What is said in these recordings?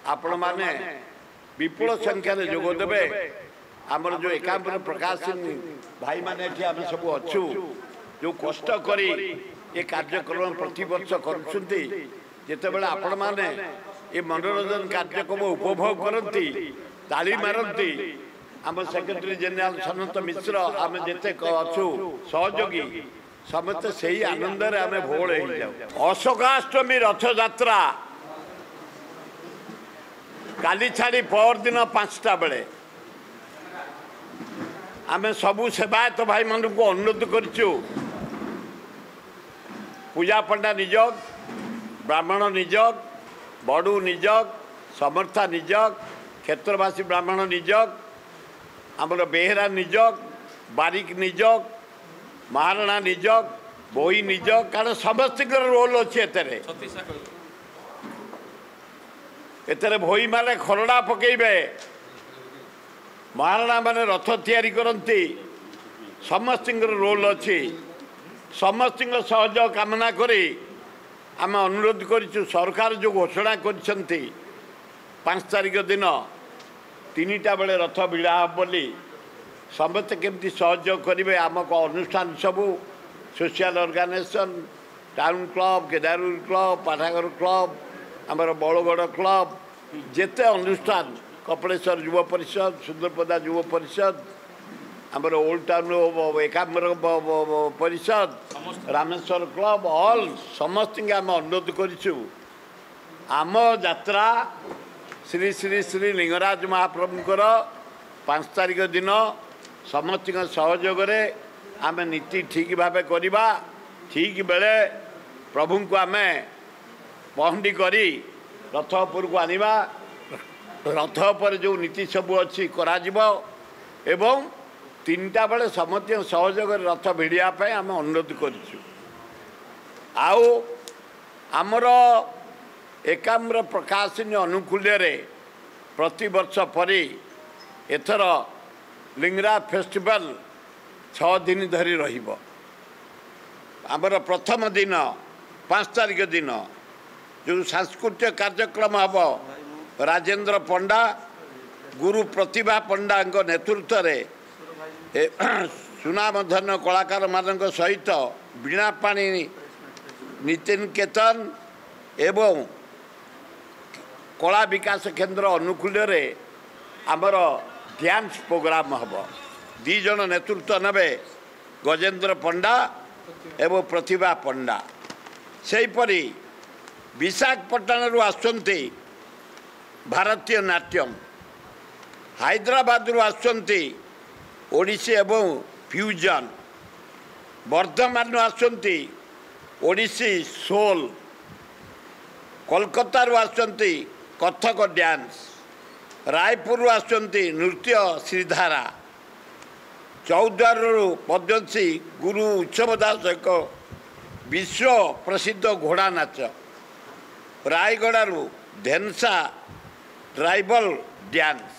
आपण माने विपुल संख्यार जोग देवे आमर जो एकांबर प्रकाश भाई माने आम सब अच्छु जो कष्ट करी ये कार्यक्रम प्रति वर्ष करते जितेबाला आपण माने ये मनोरंजन कार्यक्रम उपभोग करती ताली मारती आम सेक्रेटरी जनरल सनत मिश्र आम जिते अच्छु सहयोगी समस्त से ही आनंद आम भोल हो जाऊ। अशोकाष्टमी रथ यात्रा काली छाड़ी पर दिन 5टा बेले आम सबू सेवायत भाई मान को अनुरोध करचु पूजा पंडा निजग ब्राह्मण निजग बड़ू निजग समर्था निजग क्षेत्रवासी ब्राह्मण निजग आमर बेहरा निजग बारिक निजग महाराणा निजग बोई निजग कारण समस्त रोल अच्छे एतरे भोई माने खरड़ा पकेबे महाराणा माने रथ तैयारी करती समस्त रोल अच्छी समस्त सहयोग कामना करी आम अनुरोध करूँ सरकार जो घोषणा कर 5 तारिख दिन 3टा बेले रथ भिड़ा बोली समस्त केमती सहयोग करेंगे आम को अनुष्ठान सबू सोशल ऑर्गेनाइजेशन टाउन क्लब केदारुल क्लब पाठागर क्लब आमर बड़गढ़ क्लब जेते अनुष्ठान कपिलेश्वर युव परिषद सुंदरपदा युव परिषद आमर ओल्ड टाउन एकाम्बर परिषद रामेश्वर क्लब ऑल समस्त आम अनुरोध करूँ आम यात्रा श्री श्री श्री लिंगराज महाप्रभुंकर 5 तारिख दिन समस्त सहयोग आम नीति ठीक भाव करवा ठीक बेले प्रभु को आम पहंडी करी रथ उपर को आनिबा रथ पर जो नीति सबू अच्छी करा एवं 3टा बेले समस्त सहयोग रथ भिड़ापी आम अनुरोध करूँ आमर एकाम्र प्रकाशिनी अनुकूल प्रति वर्ष परी एथर लिंगराज फेस्टिवल 6 दिन धरी रहिबो। आमर प्रथम दिन 5 तारिख दिन जो सांस्कृतिक कार्यक्रम हम राजेंद्र पंडा गुरु प्रतिभा पंडा नेतृत्व में सुनामधन्य कलाकार मान सहित वीणापाणी नितिन केतन एवं कला विकास केंद्र अनुकूल आमर डांस प्रोग्राम हम 2 जन नेतृत्व नेबे गजेंद्र पंडा एवं प्रतिभा पंडा सेहीपरि विशाखापट्टनम आसुंती भारतीय नाट्यम हैदराबाद आसुंती ओडिसी एवं फ्यूजन वर्धमान आसुंती ओडिसी सोल कोलकाता आसुंती कथक डांस रायपुर आसुंती नृत्य श्रीधारा चौद्वार पद्मश्री गुरु उत्सव दास एक विश्व प्रसिद्ध घोड़ा नाच रायगड़ धेनसा ट्राइबल डांस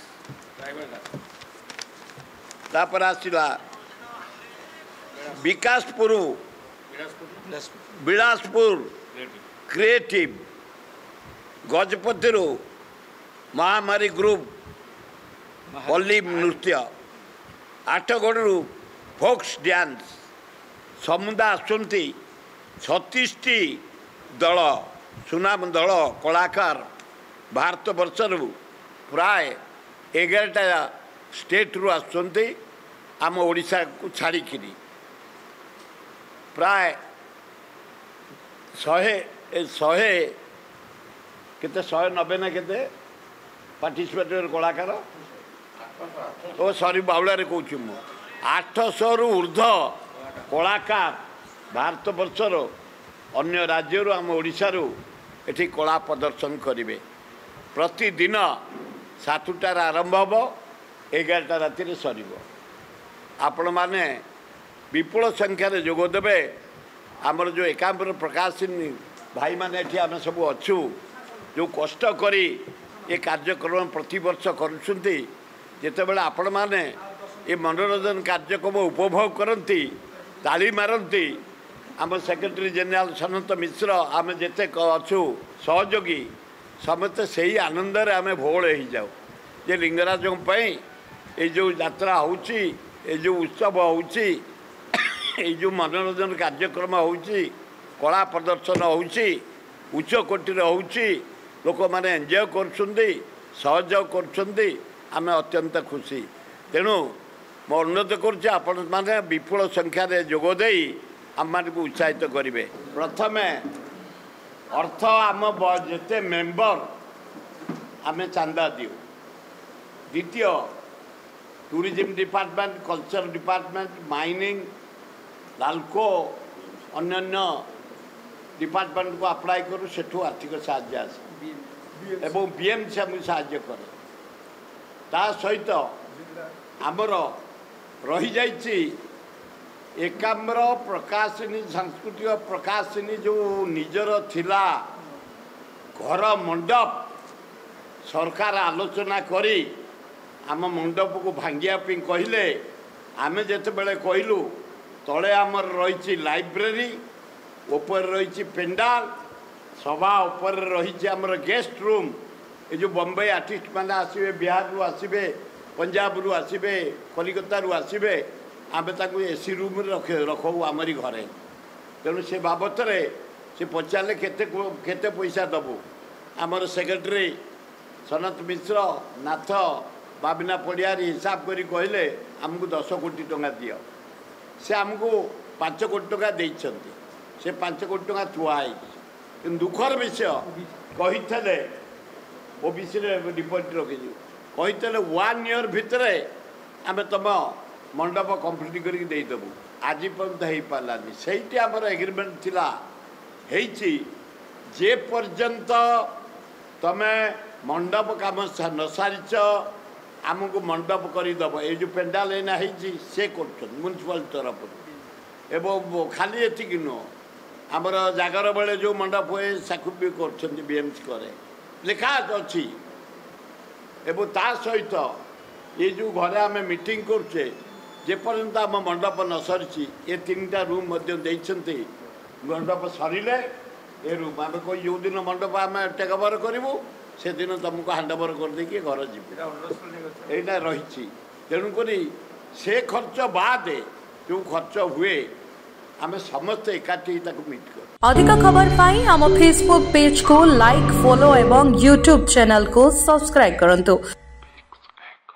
तापर आसला विकासपुर बिलासपुर क्रिएटिव गजपति महामारी ग्रुप पल्ली नृत्य आठगढ़ फोक्स डांस समुदा आसुंती 36टी दल सुनाम दल कलाकार भारत वर्षर प्राय 11टा स्टेट रु आसुंती आम ओडिशा को छाड़िकी प्राय 100 केते 190 ना केते पार्टिसिपेटर कलाकार ओ सॉरी बाउला रे कहूँ मु 800 रु ऊर्ध कलाकार भारत वर्षर अन्य राज्य आम ओडिशा एठी कला प्रदर्शन करेंगे प्रतिदिन 7टार आरंभ हम 11टा राति सर आपण माने विपुल संख्यार जोग देवे आमर जो एकांबर प्रकाशिनी भाई माने एठी आम सब अच्छु जो कष्ट करी ये कार्यक्रम प्रति वर्ष करुँचे जितेबाला आपण मैंने ये मनोरंजन कार्यक्रम उपभोग करती ताली मारती आम सेक्रेटरी जनरल सनत मिश्र आम जिते अच्छु सहयोगी समस्ते से ही आनंद आम भोल हो जाऊ जे लिंगराजों ये जो यात्रा होची ये जो उत्सव होची ये जो मनोरंजन कार्यक्रम होची कला प्रदर्शन होची उच्च कोटिर होची लोक मैंने एंजॉय कर सहयोग कर आम अत्यंत खुशी तेणु मो अनुरोध कर विपुल संख्यार जोगदे आम मान को उत्साहित करेंगे। प्रथम अर्थ आम जिते मेंबर आम चांदा दिउ द्वितीय tourism department culture department mining लालको अन्य डिपार्टमेंट को अप्लाई करूँ सेठू आर्थिक साहाय्य आसे एवं बीएमसी आमको साहाय्य करे ता सहित आमर रही जाइछि एकाम्र प्रकाशिनी सांस्कृतिक प्रकाशिनी जो निजर थिला घर मंडप सरकार आलोचना करी आम मंडप को भांगिया कहले आम जिते कहलु तले आमर रही लाइब्रेरी ऊपर रही पेंडाल सभा ऊपर रही आमर गेस्ट रूम ये जो बम्बई आर्टिस्ट मैंने आसवे बिहार रु आसवे पंजाब रु आसवे कलिकता रु आसवे आम एसी रूम रखू आमरी घरे तेणु से बाबद से पचारे केते पैसा दबू आमर सेक्रेटरी सनत मिश्र नाथ बाबिना पड़ियारी हिसाब करी कहले आमको 10 कोटी टंका दियो से आमको 5 कोटी टंका देइछंती से 5 कोटी टंका थुआई दुखर विषय कही ओबीसी रिपोर्ट रखी कही 1 ईयर भितर आम तुम मंडप कंप्लीट करके देदेबू आज पर्यंत हो पारानी से आमर एग्रीमेंट थिला जे पर्यंत तमे मंडप काम न सारिच आमको मंडप करदब ये जो पेंडाल एना से कर म्यूनिसिपल तरफ एवं खाली एति नुह आमर जागर बेले जो मंडप हुए साकु भी कर बीएमसी करे लिखा अच्छी एवं ता सहित ये जो घरे आम मीटिंग करुचे जेपर्यंत आम मंडप न सरी ये 3टा रूम मंडप सरिले ये रूम आम कह जो दिन मंडप आम टेक ओवर करूँ से दिन तुमको हैंड ओवर कर देकी घर जी यहाँ रही तेणुक से खर्च बाद जो खर्च हुए आम समस्त एकाठी मीट कर। अधिक खबर पाई आम फेसबुक पेज को लाइक फॉलो एवं यूट्यूब चैनल को सब्सक्राइब करंतु।